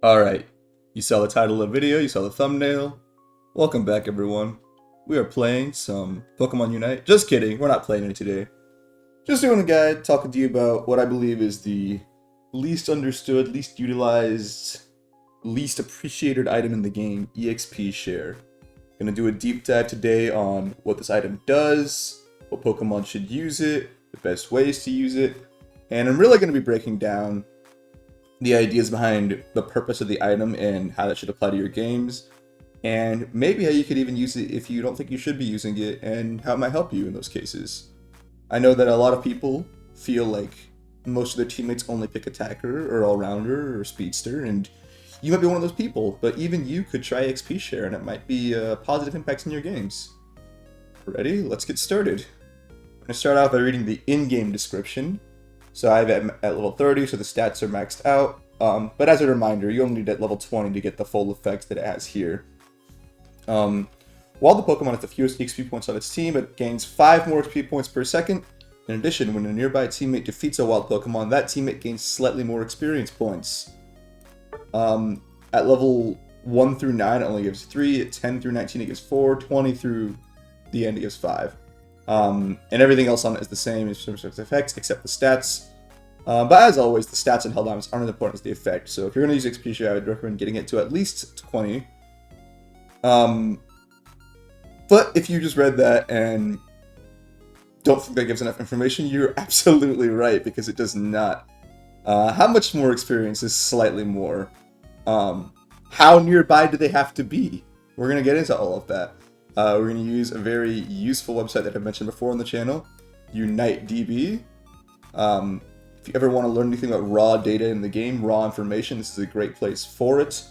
Alright, you saw the title of the video, you saw the thumbnail. Welcome back, everyone. We are playing some Pokemon Unite. Just kidding, we're not playing it today. Just doing a guide, talking to you about what I believe is the least understood, least utilized, least appreciated item in the game, EXP Share. Gonna do a deep dive today on what this item does, what Pokemon should use it, the best ways to use it, and I'm really gonna be breaking down the ideas behind the purpose of the item and how that should apply to your games, and maybe how you could even use it if you don't think you should be using it, and how it might help you in those cases. I know that a lot of people feel like most of their teammates only pick Attacker or All-Rounder or Speedster, and you might be one of those people, but even you could try XP Share and it might be positive impacts in your games. Ready? Let's get started. I'm going to start off by reading the in-game description. So I have it at level 30, so the stats are maxed out. But as a reminder, you only need at level 20 to get the full effects that it has here. While the Pokemon has the fewest XP points on its team, it gains 5 more XP points per second. In addition, when a nearby teammate defeats a wild Pokemon, that teammate gains slightly more experience points. At level 1 through 9, it only gives 3. At 10 through 19, it gives 4. 20 through the end, it gives 5. And everything else on it is the same in terms of its effects, except the stats. But as always, the stats and held items aren't as important as the effect. So if you're going to use XP Share, I would recommend getting it to at least 20. But if you just read that and don't think that gives enough information, you're absolutely right, because it does not. How much more experience is slightly more? How nearby do they have to be? We're going to get into all of that. We're going to use a very useful website that I mentioned before on the channel, UniteDB. If you ever want to learn anything about raw data in the game, raw information, this is a great place for it.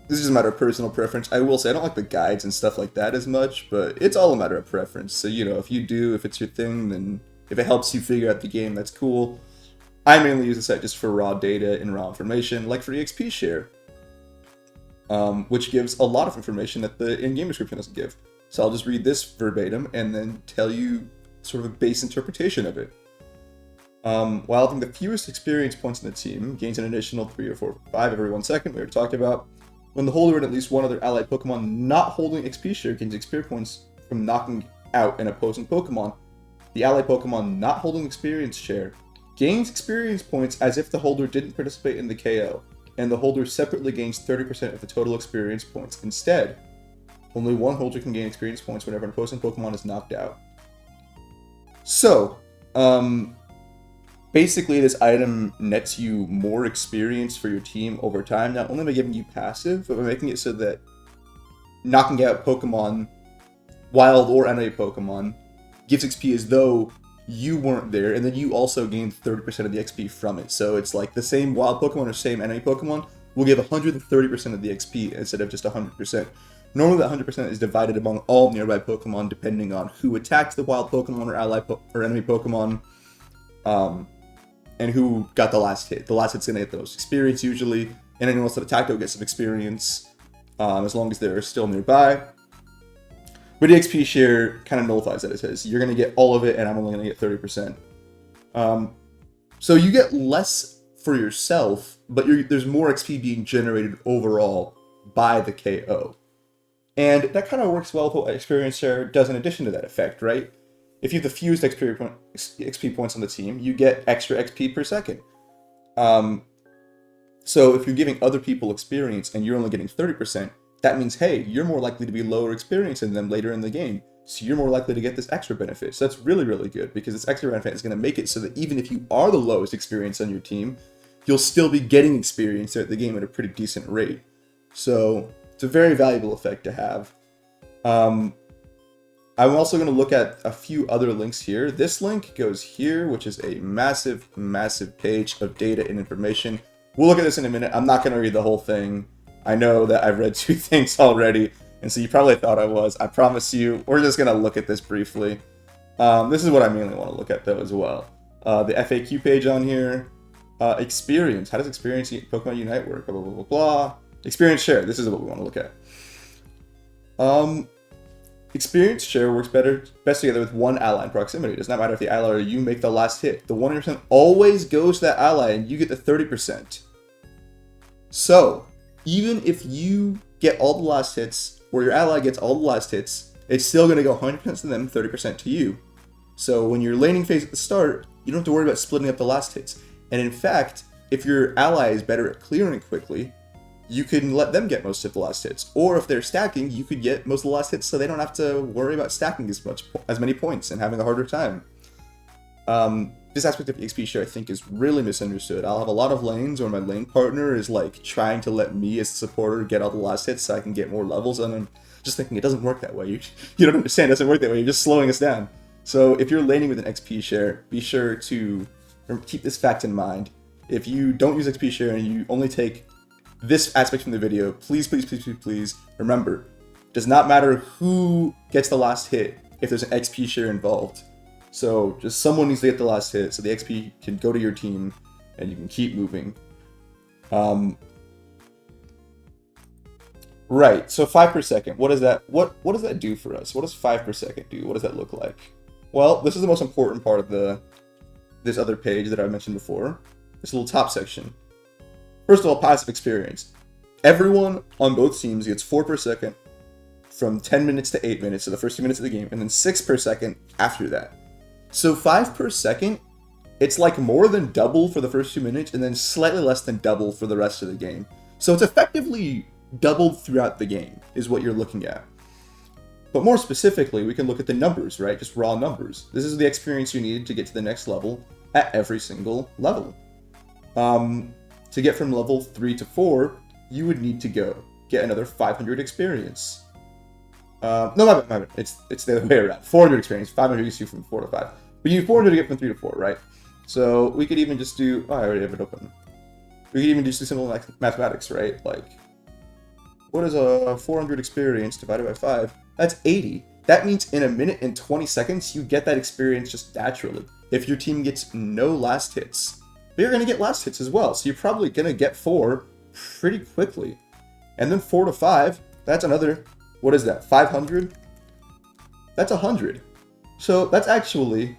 This is a matter of personal preference. I will say I don't like the guides and stuff like that as much, but it's all a matter of preference. So, you know, if it's your thing, then if it helps you figure out the game, that's cool. I mainly use the site just for raw data and raw information, like for EXP Share. Which gives a lot of information that the in-game description doesn't give. So I'll just read this verbatim and then tell you sort of a base interpretation of it. While having the fewest experience points in the team, gains an additional 3 or 4 or 5 every 1 second, we already talked about. When the holder and at least one other allied Pokemon not holding XP Share gains experience points from knocking out an opposing Pokemon, the allied Pokemon not holding Experience Share gains experience points as if the holder didn't participate in the KO, and the holder separately gains 30% of the total experience points. Instead, only one holder can gain experience points whenever an opposing Pokemon is knocked out. So, basically this item nets you more experience for your team over time, not only by giving you passive, but by making it so that knocking out Pokemon, wild or enemy Pokemon, gives XP as though you weren't there, and then you also gain 30% of the XP from it. So it's like the same wild Pokemon or same enemy Pokemon will give 130% of the XP instead of just 100%. Normally that 100% is divided among all nearby Pokemon depending on who attacked the wild Pokemon or or enemy Pokemon, and who got the last hit. The last hit's gonna get the most experience usually, and anyone else that attacked will get some experience as long as they're still nearby. But EXP Share kind of nullifies that. It says you're going to get all of it, and I'm only going to get 30%. So you get less for yourself, but there's more XP being generated overall by the KO. And that kind of works well with what Experience Share does in addition to that effect, right? If you have the fewest XP points on the team, you get extra XP per second. So if you're giving other people experience and you're only getting 30%, that means, hey, you're more likely to be lower experience than them later in the game. So you're more likely to get this extra benefit. So that's really, really good, because this extra benefit is going to make it so that even if you are the lowest experience on your team, you'll still be getting experience throughout the game at a pretty decent rate. So it's a very valuable effect to have. I'm also going to look at a few other links here. This link goes here, which is a massive, massive page of data and information. We'll look at this in a minute. I'm not going to read the whole thing. I know that I've read 2 things already, and so you probably thought I was. I promise you, we're just going to look at this briefly. This is what I mainly want to look at, though, as well. The FAQ page on here. Experience. How does Experience Pokemon Unite work? Blah, blah, blah, blah, blah. Experience Share. This is what we want to look at. Experience Share works best together with one ally in proximity. It does not matter if the ally or you make the last hit. The 100% always goes to that ally, and you get the 30%. So, even if you get all the last hits, or your ally gets all the last hits, it's still going to go 100% to them, 30% to you. So when you're laning phase at the start, you don't have to worry about splitting up the last hits. And in fact, if your ally is better at clearing quickly, you can let them get most of the last hits. Or if they're stacking, you could get most of the last hits so they don't have to worry about stacking as many points and having a harder time. This aspect of XP share I think is really misunderstood. I'll have a lot of lanes where my lane partner is like trying to let me as a supporter get all the last hits so I can get more levels, and I'm just thinking it doesn't work that way. You don't understand, it doesn't work that way, you're just slowing us down. So if you're laning with an XP share, be sure to keep this fact in mind. If you don't use XP share and you only take this aspect from the video, please remember, it does not matter who gets the last hit if there's an XP share involved. So just someone needs to get the last hit so the XP can go to your team and you can keep moving. Right, so 5 per second. What does that what does that do for us? What does 5 per second do? What does that look like? Well, this is the most important part of this other page that I mentioned before. This little top section. First of all, passive experience. Everyone on both teams gets 4 per second from 10 minutes to 8 minutes, so the first 2 minutes of the game, and then 6 per second after that. So 5 per second, it's like more than double for the first 2 minutes, and then slightly less than double for the rest of the game. So it's effectively doubled throughout the game, is what you're looking at. But more specifically, we can look at the numbers, right? Just raw numbers. This is the experience you need to get to the next level at every single level. To get from level 3 to 4, you would need to get another 500 experience. No, my bad. It's the other way around. 400 experience. 500 gets you from 4 to 5. But you need 400 to get from 3 to 4, right? So we could even just do... Oh, I already have it open. We could even just do simple mathematics, right? Like, what is a 400 experience divided by 5? That's 80. That means in a minute and 20 seconds, you get that experience just naturally. If your team gets no last hits, they're going to get last hits as well. So you're probably going to get 4 pretty quickly. And then 4 to 5, that's another... What is that? 500? That's 100. So that's actually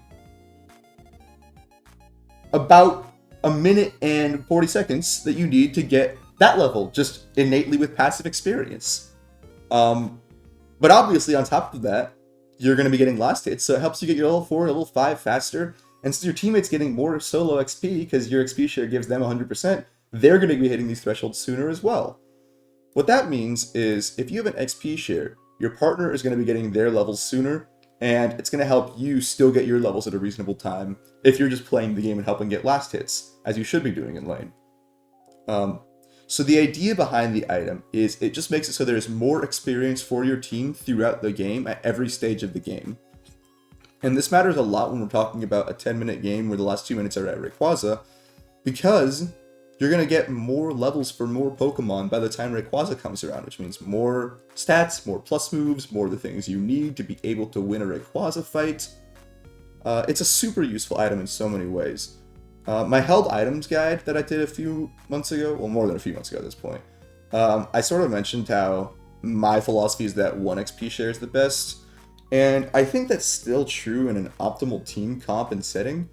about a minute and 40 seconds that you need to get that level, just innately with passive experience. But obviously on top of that, you're going to be getting last hits, so it helps you get your level 4, level 5 faster. And since your teammate's getting more solo XP, because your XP share gives them 100%, they're going to be hitting these thresholds sooner as well. What that means is, if you have an XP share, your partner is going to be getting their levels sooner, and it's going to help you still get your levels at a reasonable time if you're just playing the game and helping get last hits, as you should be doing in lane. So the idea behind the item is it just makes it so there's more experience for your team throughout the game at every stage of the game. And this matters a lot when we're talking about a 10-minute game where the last 2 minutes are at Rayquaza, because you're going to get more levels for more Pokemon by the time Rayquaza comes around, which means more stats, more plus moves, more of the things you need to be able to win a Rayquaza fight. It's a super useful item in so many ways. My held items guide that I did a few months ago, well, more than a few months ago at this point, I sort of mentioned how my philosophy is that 1 XP share is the best, and I think that's still true in an optimal team comp and setting.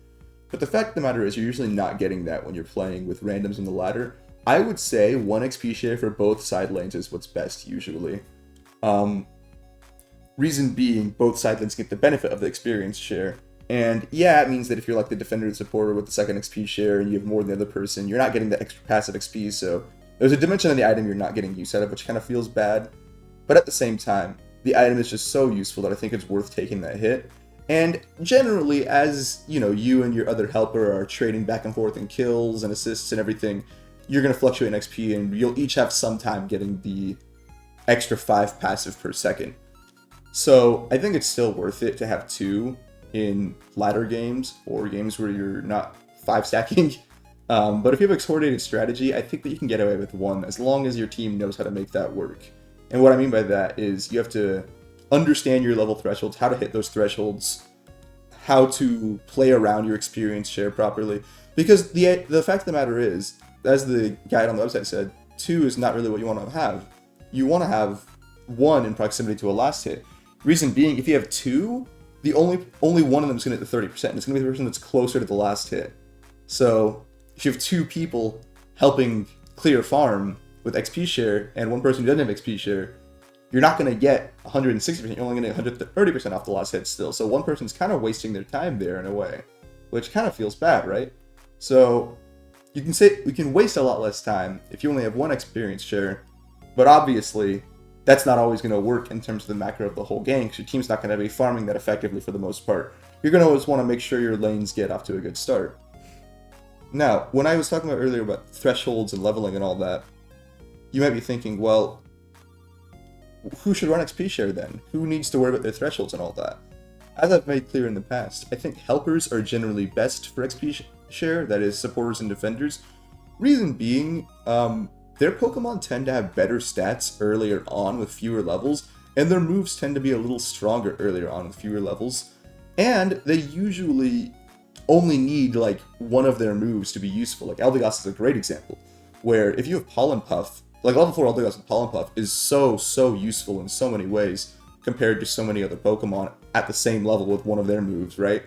But the fact of the matter is, you're usually not getting that when you're playing with randoms in the ladder. I would say 1 XP share for both side lanes is what's best usually. Reason being, both side lanes get the benefit of the experience share. And yeah, it means that if you're like the defender and supporter with the 2nd XP share and you have more than the other person, you're not getting the extra passive XP, so there's a dimension of the item you're not getting use out of, which kind of feels bad. But at the same time, the item is just so useful that I think it's worth taking that hit. And generally, as you and your other helper are trading back and forth in kills and assists and everything, you're going to fluctuate in XP, and you'll each have some time getting the extra 5 passive per second. So I think it's still worth it to have 2 in ladder games or games where you're not 5 stacking. But if you have a coordinated strategy, I think that you can get away with 1 as long as your team knows how to make that work. And what I mean by that is you have to understand your level thresholds, how to hit those thresholds, how to play around your experience share properly. Because the fact of the matter is, as the guide on the website said, 2 is not really what you want to have. You want to have 1 in proximity to a last hit. Reason being, if you have 2, the only one of them is going to hit the 30%, and it's going to be the person that's closer to the last hit. So if you have 2 people helping clear a farm with XP share and one person who doesn't have XP share, you're not going to get 160%. You're only going to get 130% off the last hit still. So one person's kind of wasting their time there in a way, which kind of feels bad, right? So you can say we can waste a lot less time if you only have one experience share, but obviously that's not always going to work in terms of the macro of the whole game, because your team's not going to be farming that effectively for the most part. You're going to always want to make sure your lanes get off to a good start. Now, when I was talking about earlier about thresholds and leveling and all that, you might be thinking, well, who should run XP share then? Who needs to worry about their thresholds and all that? As I've made clear in the past, I think helpers are generally best for XP share, that is, supporters and defenders. Reason being, their Pokemon tend to have better stats earlier on with fewer levels, and their moves tend to be a little stronger earlier on with fewer levels, and they usually only need like one of their moves to be useful. Like Eldegoss is a great example, where if you have Pollen Puff, like level 4 Eldegoss with Pollen Puff is so useful in so many ways compared to so many other Pokemon at the same level with one of their moves, right?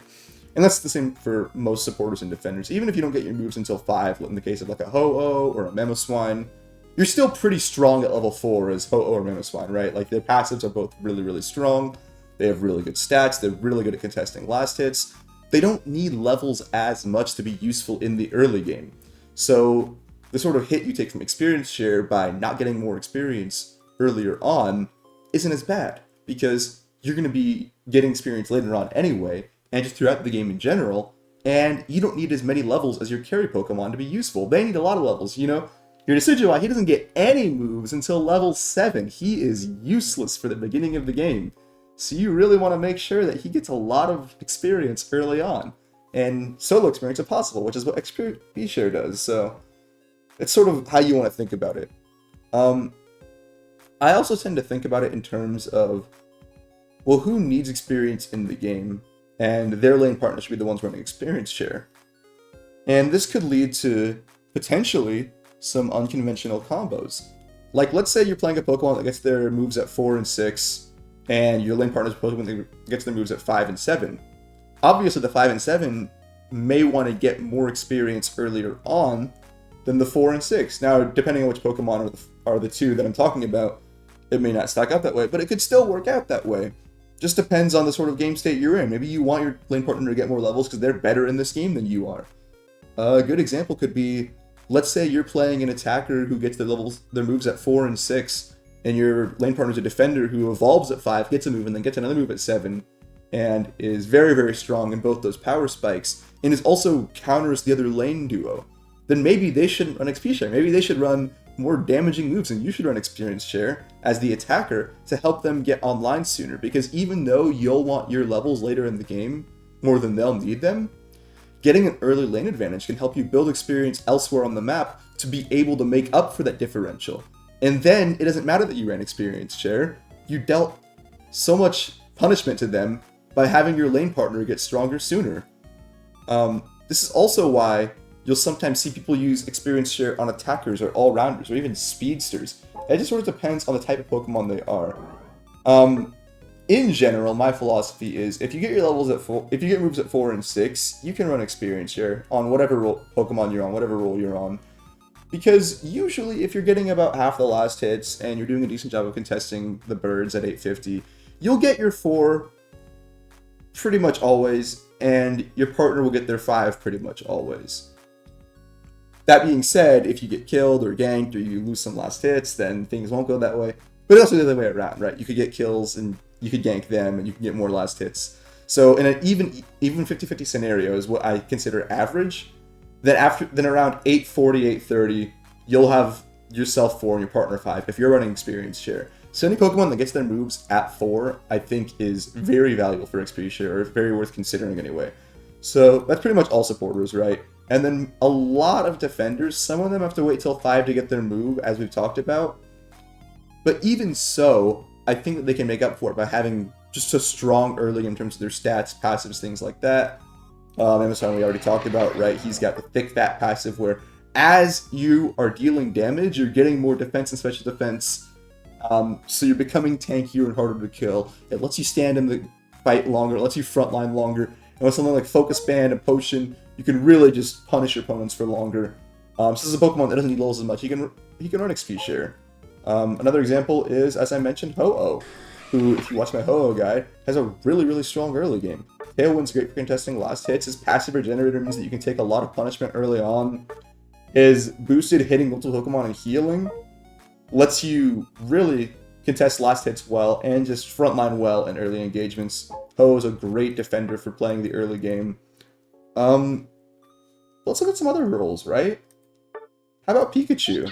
And that's the same for most supporters and defenders. Even if you don't get your moves until 5, in the case of like a Ho-Oh or a Mamoswine, you're still pretty strong at level 4 as Ho-Oh or Mamoswine, right? Like their passives are both really strong, they have really good stats, they're really good at contesting last hits. They don't need levels as much to be useful in the early game. So the sort of hit you take from experience share by not getting more experience earlier on isn't as bad, because you're going to be getting experience later on anyway, and just throughout the game in general, and you don't need as many levels as your carry Pokemon to be useful. They need a lot of levels, you know? Your Decidueye, he doesn't get any moves until level 7. He is useless for the beginning of the game. So you really want to make sure that he gets a lot of experience early on, and solo experience if possible, which is what XP share does. So it's sort of how you want to think about it. I also tend to think about it in terms of, well, who needs experience in the game? And their lane partner should be the ones running experience share. And this could lead to, potentially, some unconventional combos. Like, let's say you're playing a Pokemon that gets their moves at 4 and 6, and your lane partner's Pokemon that gets their moves at 5 and 7. Obviously, the 5 and 7 may want to get more experience earlier on than the 4 and 6. Now, depending on which Pokemon are the two that I'm talking about, it may not stack up that way, but it could still work out that way. Just depends on the sort of game state you're in. Maybe you want your lane partner to get more levels because they're better in this game than you are. A good example could be, let's say you're playing an attacker who gets their moves at 4 and 6, and your lane partner's a defender who evolves at 5, gets a move, and then gets another move at 7, and is very strong in both those power spikes, and is also counters the other lane duo. Then maybe they shouldn't run XP share. Maybe they should run more damaging moves, and you should run experience share as the attacker to help them get online sooner, because even though you'll want your levels later in the game more than they'll need them, getting an early lane advantage can help you build experience elsewhere on the map to be able to make up for that differential. And then it doesn't matter that you ran experience share, you dealt so much punishment to them by having your lane partner get stronger sooner. This is also why you'll sometimes see people use experience share on attackers or all-rounders or even speedsters. It just sort of depends on the type of Pokemon they are. In general, my philosophy is if you get your levels at if you get moves at 4 and 6, you can run experience share on whatever Pokemon you're on, whatever role you're on. Because usually if you're getting about half the last hits and you're doing a decent job of contesting the birds at 850, you'll get your 4 pretty much always, and your partner will get their 5 pretty much always. That being said, if you get killed or ganked or you lose some last hits, then things won't go that way. But also the other way around, right? You could get kills and you could gank them and you can get more last hits. So in an even 50-50 scenario is what I consider average. Then around 840, 830, you'll have yourself 4 and your partner 5 if you're running experience share. So any Pokemon that gets their moves at 4, I think is very valuable for XP share, or very worth considering anyway. So that's pretty much all supporters, right? And then a lot of defenders, some of them have to wait till 5 to get their move, as we've talked about. But even so, I think that they can make up for it by having just a strong early in terms of their stats, passives, things like that. Amazon we already talked about, right? He's got the thick fat passive where as you are dealing damage, you're getting more defense and special defense. So you're becoming tankier and harder to kill. It lets you stand in the fight longer, it lets you frontline longer. And with something like Focus Band and Potion, you can really just punish your opponents for longer. This is a Pokemon that doesn't need levels as much. He can run XP share. Another example is, as I mentioned, Ho-Oh, who, if you watch my Ho-Oh guide, has a really strong early game. Tailwind's great for contesting last hits. His passive regenerator means that you can take a lot of punishment early on. His boosted hitting multiple Pokemon and healing lets you really contest last hits well and just frontline well in early engagements. Ho is a great defender for playing the early game. Let's look at some other roles, right? How about Pikachu?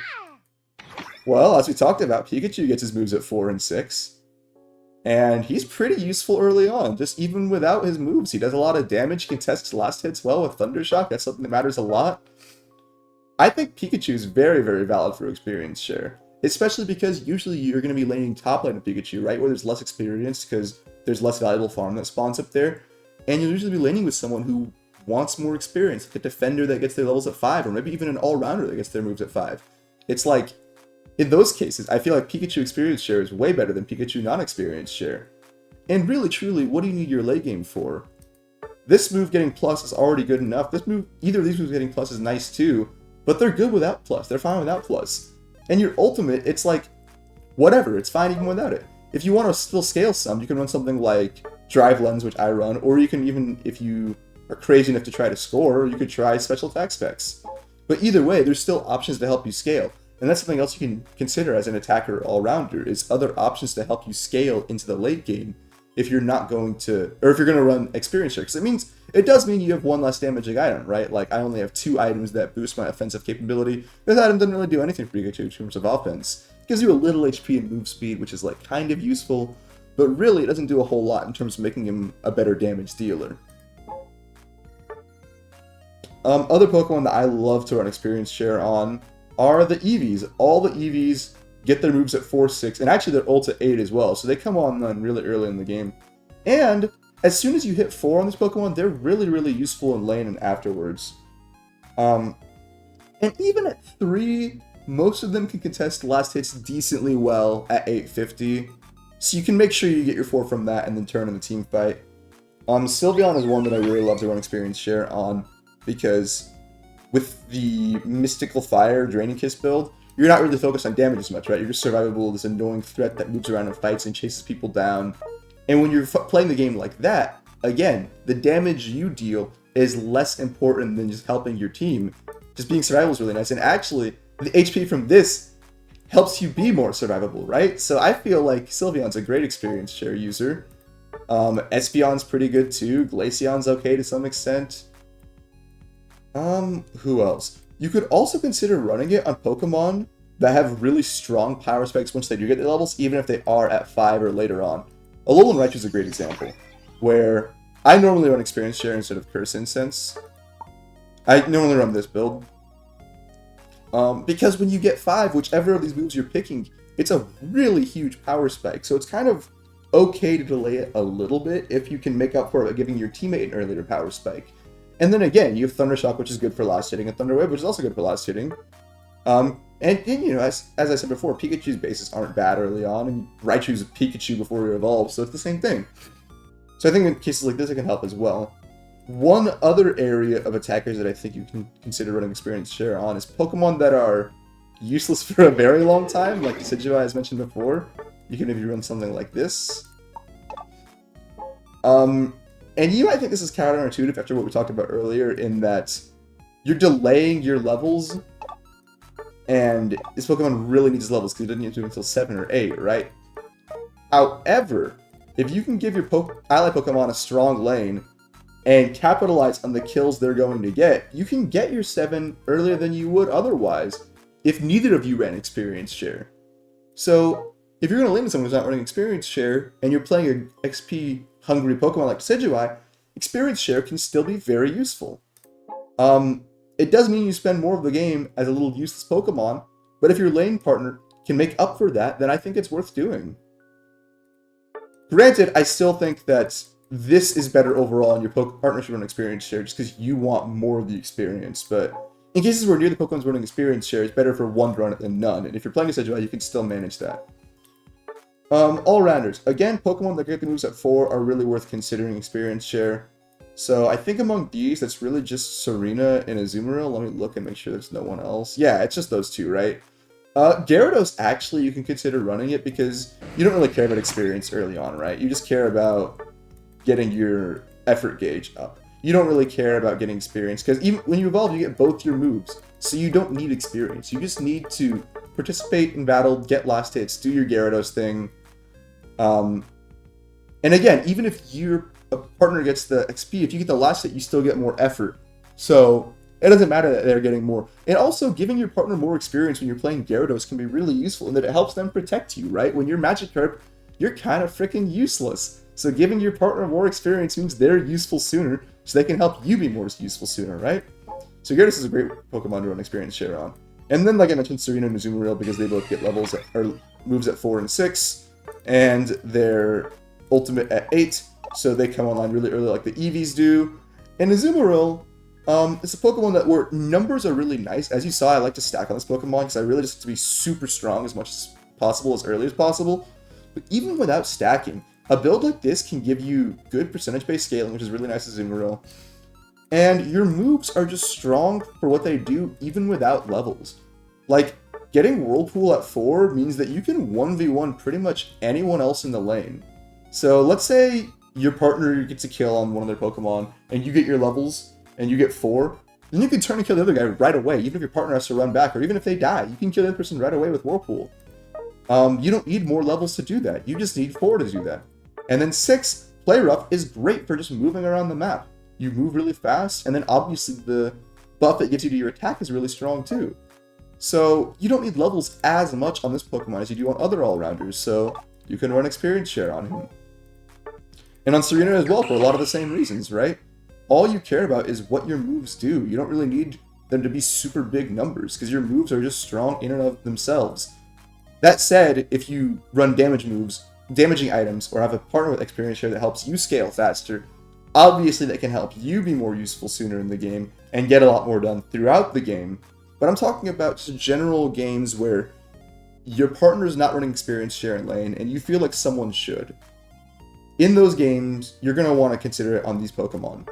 Well, as we talked about, Pikachu gets his moves at 4 and 6. And he's pretty useful early on. Just even without his moves, he does a lot of damage, contests last hits well with Thunder Shock. That's something that matters a lot. I think Pikachu is very valid for experience share. Especially because usually you're going to be laning top lane of Pikachu, right? Where there's less experience because there's less valuable farm that spawns up there. And you'll usually be laning with someone who wants more experience, like a defender that gets their levels at 5, or maybe even an all-rounder that gets their moves at 5. It's like, in those cases, I feel like Pikachu experience share is way better than Pikachu non-experience share. And really, truly, what do you need your late game for? This move getting plus is already good enough. This move, either of these moves getting plus is nice too, but they're good without plus. They're fine without plus. And your ultimate, it's like, whatever, it's fine even without it. If you want to still scale some, you can run something like Drive Lens, which I run, or you can even, if you are crazy enough to try to score, you could try Special Attack Specs. But either way, there's still options to help you scale. And that's something else you can consider as an attacker all-rounder, is other options to help you scale into the late game if you're not going to, or if you're going to run experience share. Because it does mean you have one less damaging item, right? Like, I only have 2 items that boost my offensive capability. This item doesn't really do anything for Pikachu in terms of offense. It gives you a little HP and move speed, which is, like, kind of useful, but really it doesn't do a whole lot in terms of making him a better damage dealer. Other Pokemon that I love to run experience share on are the Eevees. All the Eevees get their moves at 4, 6, and actually their ult at 8 as well, so they come on really early in the game. And as soon as you hit 4 on this Pokemon, they're really useful in lane and afterwards. And even at 3, most of them can contest last hits decently well at 850, so you can make sure you get your 4 from that and then turn in the team fight. Sylveon is one that I really love to run experience share on, because with the Mystical Fire Draining Kiss build, you're not really focused on damage as much, right? You're just survivable, this annoying threat that moves around and fights and chases people down. And when you're playing the game like that, again, the damage you deal is less important than just helping your team. Just being survivable is really nice. And actually, the HP from this helps you be more survivable, right? So I feel like Sylveon's a great experience share user. Espeon's pretty good too. Glaceon's okay to some extent. Who else? You could also consider running it on Pokemon that have really strong power spikes once they do get their levels, even if they are at 5 or later on. Alolan Raichu is a great example, where I normally run Experience Share instead of Curse Incense. I normally run this build. Because when you get 5, whichever of these moves you're picking, it's a really huge power spike, so it's kind of okay to delay it a little bit if you can make up for it by giving your teammate an earlier power spike. And then again, you have Thunder Shock, which is good for last hitting, and Thunder Wave, which is also good for last hitting. And you know, as I said before, Pikachu's bases aren't bad early on, and Raichu's a Pikachu before he evolves, so it's the same thing. So I think in cases like this, it can help as well. One other area of attackers that I think you can consider running experience share on is Pokemon that are useless for a very long time, like Decidueye, as mentioned before. You can maybe run something like this. And you might think this is counterintuitive after what we talked about earlier, in that you're delaying your levels, and this Pokemon really needs levels because it doesn't get to until 7 or 8, right? However, if you can give your ally Pokemon a strong lane and capitalize on the kills they're going to get, you can get your 7 earlier than you would otherwise if neither of you ran experience share. So if you're going to lane with someone who's not running experience share and you're playing an XP hungry Pokemon like Decidueye, experience share can still be very useful. It does mean you spend more of the game as a little useless Pokemon, but if your lane partner can make up for that, then I think it's worth doing. Granted, I still think that this is better overall in your partner should run experience share just because you want more of the experience, but in cases where neither Pokemon's running experience share, it's better for one to run it than none, and if you're playing a Decidueye, you can still manage that. All-rounders. Again, Pokemon that get the moves at 4 are really worth considering experience share. So I think among these, that's really just Serena and Azumarill. Let me look and make sure there's no one else. Yeah, it's just those two, right? Gyarados, actually, you can consider running it because you don't really care about experience early on, right? You just care about getting your effort gauge up. You don't really care about getting experience because even when you evolve, you get both your moves. So you don't need experience. You just need to participate in battle, get last hits, do your Gyarados thing. And again, even if your partner gets the XP, if you get the last hit, you still get more effort. So it doesn't matter that they're getting more. And also, giving your partner more experience when you're playing Gyarados can be really useful in that it helps them protect you, right? When you're Magikarp, you're kind of freaking useless. So giving your partner more experience means they're useful sooner, so they can help you be more useful sooner, right? So Gyarados is a great Pokemon to run experience share on. And then, like I mentioned, Serena and Azumarill, because they both get levels or moves at 4 and 6, and their ultimate at 8, so they come online really early like the Eevees do. And Azumarill, it's a Pokemon that where numbers are really nice. As you saw, I like to stack on this Pokemon because I really just like to be super strong as much as possible, as early as possible. But even without stacking, a build like this can give you good percentage-based scaling, which is really nice as Azumarill. And your moves are just strong for what they do, even without levels. Like, getting Whirlpool at 4 means that you can 1v1 pretty much anyone else in the lane. So let's say your partner gets a kill on one of their Pokemon, and you get your levels, and you get 4, then you can turn and kill the other guy right away, even if your partner has to run back, or even if they die, you can kill the other person right away with Whirlpool. You don't need more levels to do that, you just need 4 to do that. And then 6, Play Rough is great for just moving around the map. You move really fast, and then obviously the buff it gives you to your attack is really strong too. So you don't need levels as much on this Pokemon as you do on other all-rounders, so you can run experience share on him. And on Serena as well, for a lot of the same reasons, right? All you care about is what your moves do. You don't really need them to be super big numbers, because your moves are just strong in and of themselves. That said, if you run damaging items, or have a partner with experience share that helps you scale faster, obviously that can help you be more useful sooner in the game, and get a lot more done throughout the game. But I'm talking about just general games where your partner is not running experience share in lane, and you feel like someone should. In those games, you're going to want to consider it on these Pokemon.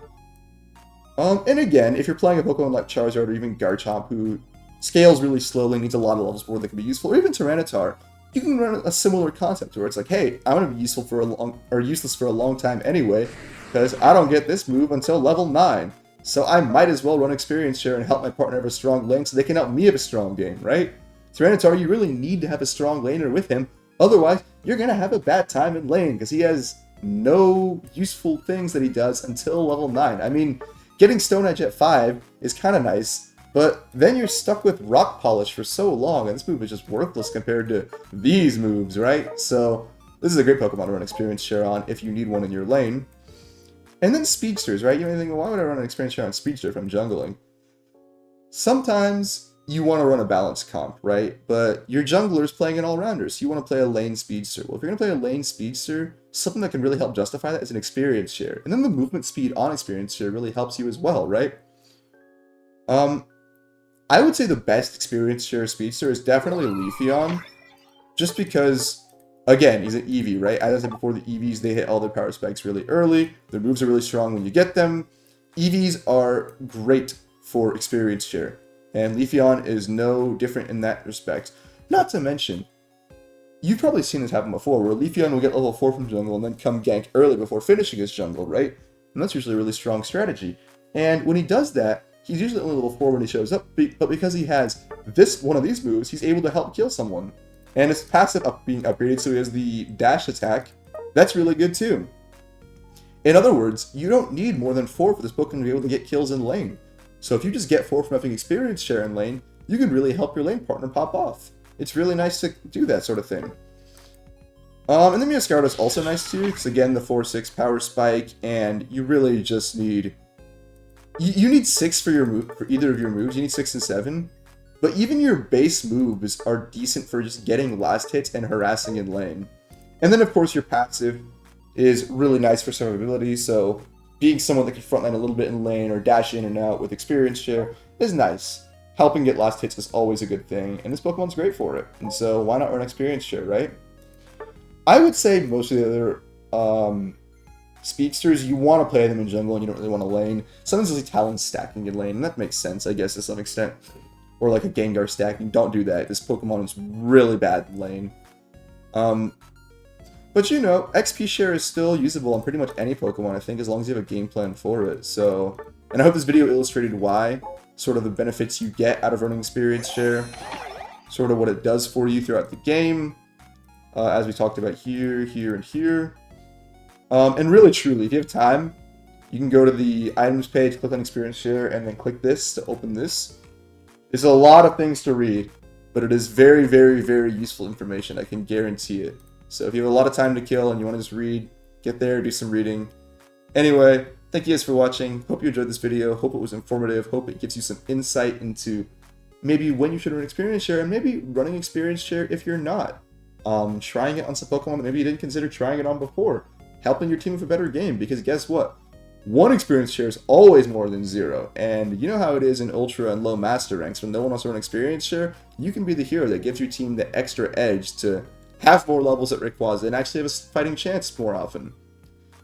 And again, if you're playing a Pokemon like Charizard or even Garchomp, who scales really slowly, needs a lot of levels before they can be useful, or even Tyranitar, you can run a similar concept where it's like, hey, I'm going to be useless for a long time anyway, because I don't get this move until level 9. So I might as well run experience share and help my partner have a strong lane so they can help me have a strong game, right? Tyranitar, you really need to have a strong laner with him, otherwise you're going to have a bad time in lane, because he has no useful things that he does until level 9. I mean, getting Stone Edge at 5 is kind of nice, but then you're stuck with Rock Polish for so long, and this move is just worthless compared to these moves, right? So this is a great Pokemon to run experience share on if you need one in your lane. And then Speedsters, right? You may think, well, why would I run an experience share on Speedster if I'm jungling? Sometimes you want to run a balanced comp, right? But your jungler is playing an all-rounder, so you want to play a lane Speedster. Well, if you're going to play a lane Speedster, something that can really help justify that is an experience share. And then the movement speed on experience share really helps you as well, right? I would say the best experience share Speedster is definitely Leafeon, just because, again, he's an Eevee, right? As I said before, the Eevees, they hit all their power spikes really early. Their moves are really strong when you get them. Eevees are great for experience share, and Leafeon is no different in that respect. Not to mention, you've probably seen this happen before, where Leafeon will get level 4 from jungle and then come gank early before finishing his jungle, right? And that's usually a really strong strategy. And when he does that, he's usually only level 4 when he shows up, but because he has one of these moves, he's able to help kill someone. And his passive being upgraded, so he has the dash attack. That's really good too. In other words, you don't need more than 4 for this Pokemon to be able to get kills in lane. So if you just get 4 from having experience share in lane, you can really help your lane partner pop off. It's really nice to do that sort of thing. And then Meowscarada is also nice too, because again, the 4-6 power spike, and you really just need... You need 6 for either of your moves. You need 6 and 7. But even your base moves are decent for just getting last hits and harassing in lane. And then of course your passive is really nice for survivability, so being someone that can frontline a little bit in lane or dash in and out with experience share is nice. Helping get last hits is always a good thing, and this Pokemon's great for it. And so why not run experience share, right? I would say most of the other speedsters, you want to play them in jungle and you don't really want to lane. Sometimes you'll see Talon stacking in lane, and that makes sense, I guess, to some extent. Or like a Gengar stacking. Don't do that. This Pokemon is really bad in lane. But you know, XP share is still usable on pretty much any Pokemon, I think, as long as you have a game plan for it. So, and I hope this video illustrated why, sort of the benefits you get out of earning experience share, sort of what it does for you throughout the game, as we talked about here, here, and here. And really, truly, if you have time, you can go to the items page, click on experience share, and then click this to open this. There's a lot of things to read, but it is very, very, very useful information. I can guarantee it. So if you have a lot of time to kill and you want to just read, get there, do some reading. Anyway, thank you guys for watching. Hope you enjoyed this video. Hope it was informative. Hope it gives you some insight into maybe when you should run experience share and maybe running experience share if you're not. Trying it on some Pokemon that maybe you didn't consider trying it on before. Helping your team with a better game, because guess what? One experience share is always more than 0, and you know how it is in Ultra and low Master ranks. When no one wants to run experience share, you can be the hero that gives your team the extra edge to have more levels at Rayquaza and actually have a fighting chance more often.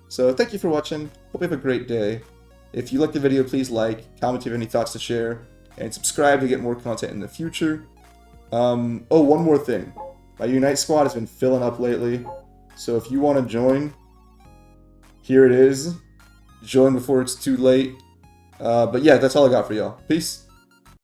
So thank you for watching. Hope you have a great day. If you liked the video, please like, comment if you have any thoughts to share, and subscribe to get more content in the future. Oh, one more thing. My Unite squad has been filling up lately, so if you want to join, here it is. Join before it's too late. But yeah, that's all I got for y'all. Peace.